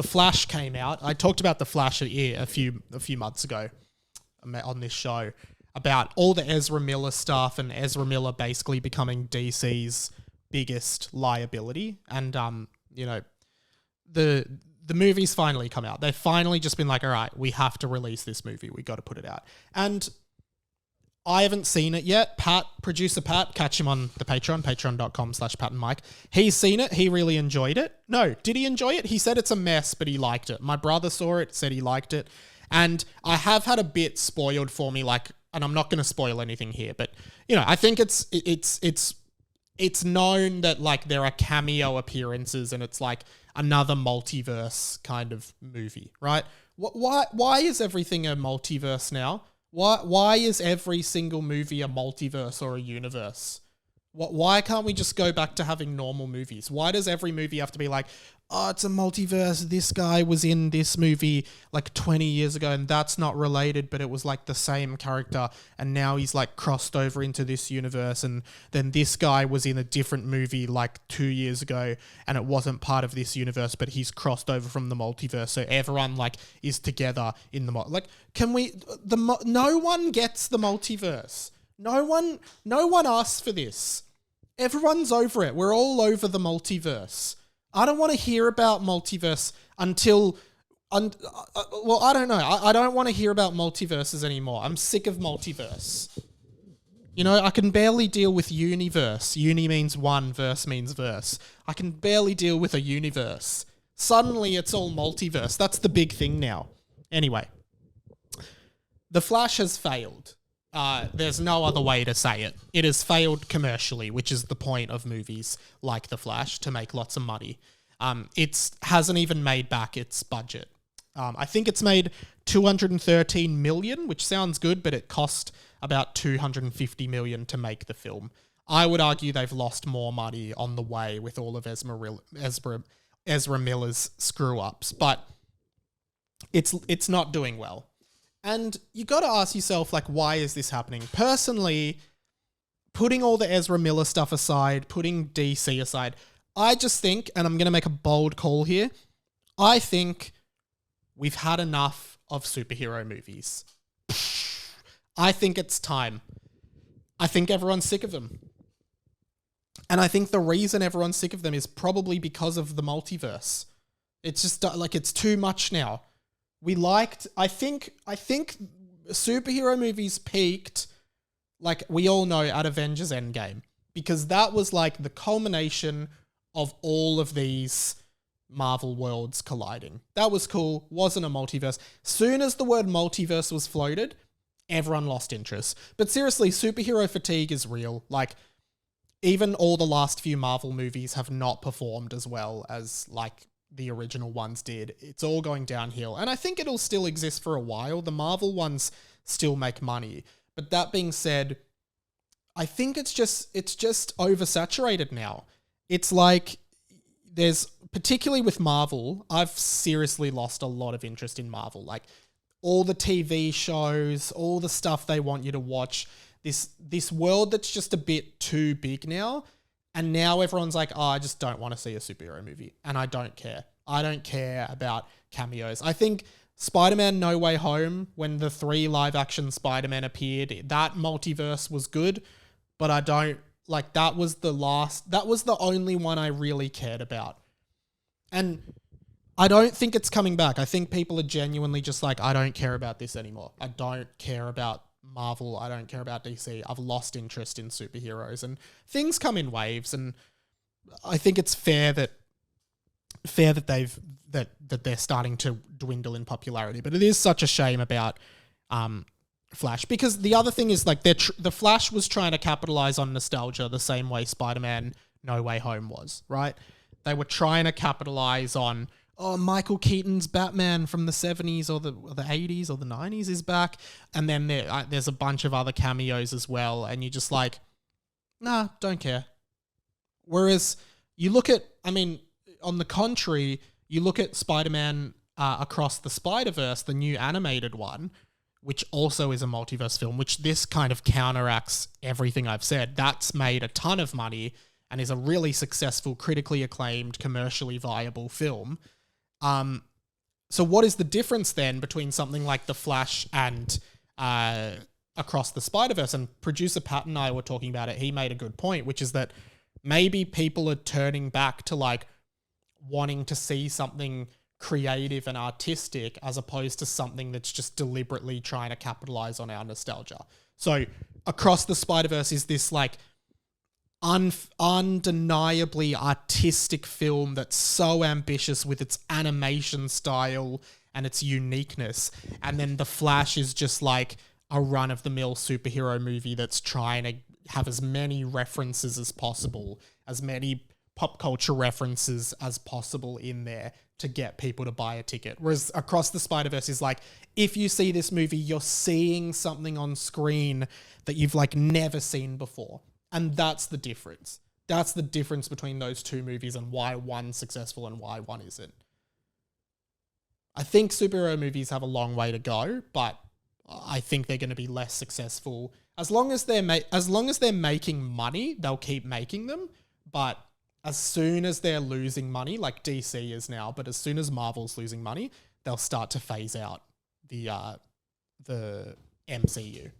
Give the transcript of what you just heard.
The Flash came out. I talked about The Flash a few months ago on this show about all the Ezra Miller stuff and Ezra Miller basically becoming DC's biggest liability. And, the movie's finally come out. They've finally just been like, all right, we have to release this movie. We got to put it out. And I haven't seen it yet. Producer Pat, catch him on the Patreon, patreon.com/PatandMike. He's seen it. He really enjoyed it. No, did he enjoy it? He said it's a mess, but he liked it. My brother saw it, said he liked it. And I have had a bit spoiled for me, and I'm not going to spoil anything here, but, I think it's known that, there are cameo appearances and it's another multiverse kind of movie, right? Why is everything a multiverse now? Why is every single movie a multiverse or a universe? Why can't we just go back to having normal movies? Why does every movie have to be it's a multiverse, this guy was in this movie 20 years ago and that's not related, but it was the same character and now he's crossed over into this universe, and then this guy was in a different movie 2 years ago and it wasn't part of this universe, but he's crossed over from the multiverse, so everyone is together in the no one gets the multiverse. No one asks for this. Everyone's over it. We're all over the multiverse. I don't want to hear about multiverse until... I don't know. I don't want to hear about multiverses anymore. I'm sick of multiverse. I can barely deal with universe. Uni means one, verse means verse. I can barely deal with a universe. Suddenly it's all multiverse. That's the big thing now. Anyway. The Flash has failed. There's no other way to say it. It has failed commercially, which is the point of movies like The Flash, to make lots of money. It hasn't even made back its budget. I think it's made $213 million, which sounds good, but it cost about $250 million to make the film. I would argue they've lost more money on the way with all of Ezra Miller's screw-ups, but it's not doing well. And you got to ask yourself, why is this happening? Personally, putting all the Ezra Miller stuff aside, putting DC aside, I just think, and I'm going to make a bold call here, I think we've had enough of superhero movies. I think it's time. I think everyone's sick of them. And I think the reason everyone's sick of them is probably because of the multiverse. It's just it's too much now. I think superhero movies peaked, we all know, at Avengers Endgame, because that was the culmination of all of these Marvel worlds colliding. That was cool. Wasn't a multiverse. Soon as the word multiverse was floated, everyone lost interest. But seriously, superhero fatigue is real. Even all the last few Marvel movies have not performed as well as the original ones did. It's all going downhill. And I think it'll still exist for a while. The Marvel ones still make money. But that being said, I think it's just oversaturated now. It's there's, particularly with Marvel, I've seriously lost a lot of interest in Marvel. All the TV shows, all the stuff they want you to watch, this world that's just a bit too big now. And now everyone's I just don't want to see a superhero movie. And I don't care. I don't care about cameos. I think Spider-Man No Way Home, when the 3 live-action Spider-Man appeared, that multiverse was good. But I don't... that was the only one I really cared about. And I don't think it's coming back. I think people are genuinely just I don't care about this anymore. I don't care about Marvel, I don't care about DC. I've lost interest in superheroes, and things come in waves, and I think it's fair that they're starting to dwindle in popularity. But it is such a shame about Flash, because the other thing is the Flash was trying to capitalize on nostalgia the same way Spider-Man No Way Home was, right? They were trying to capitalize on, Michael Keaton's Batman from the 70s or the 80s or the 90s is back. And then there's a bunch of other cameos as well. And you're just nah, don't care. Whereas you look at, on the contrary, you look at Spider-Man Across the Spider-Verse, the new animated one, which also is a multiverse film, which this kind of counteracts everything I've said. That's made a ton of money and is a really successful, critically acclaimed, commercially viable film. So what is the difference then between something like The Flash and Across the Spider-Verse? And producer Pat and I were talking about it. He made a good point, which is that maybe people are turning back to like wanting to see something creative and artistic as opposed to something that's just deliberately trying to capitalize on our nostalgia. So Across the Spider-Verse is this like undeniably artistic film that's so ambitious with its animation style and its uniqueness. And then The Flash is just like a run-of-the-mill superhero movie that's trying to have as many references as possible, as many pop culture references as possible in there to get people to buy a ticket. Whereas Across the Spider-Verse is like, if you see this movie, you're seeing something on screen that you've like never seen before. And that's the difference. That's the difference between those two movies and why one's successful and why one isn't. I think superhero movies have a long way to go, but I think they're going to be less successful. As long as they're making money, they'll keep making them. But as soon as they're losing money, like DC is now, but as soon as Marvel's losing money, they'll start to phase out the MCU.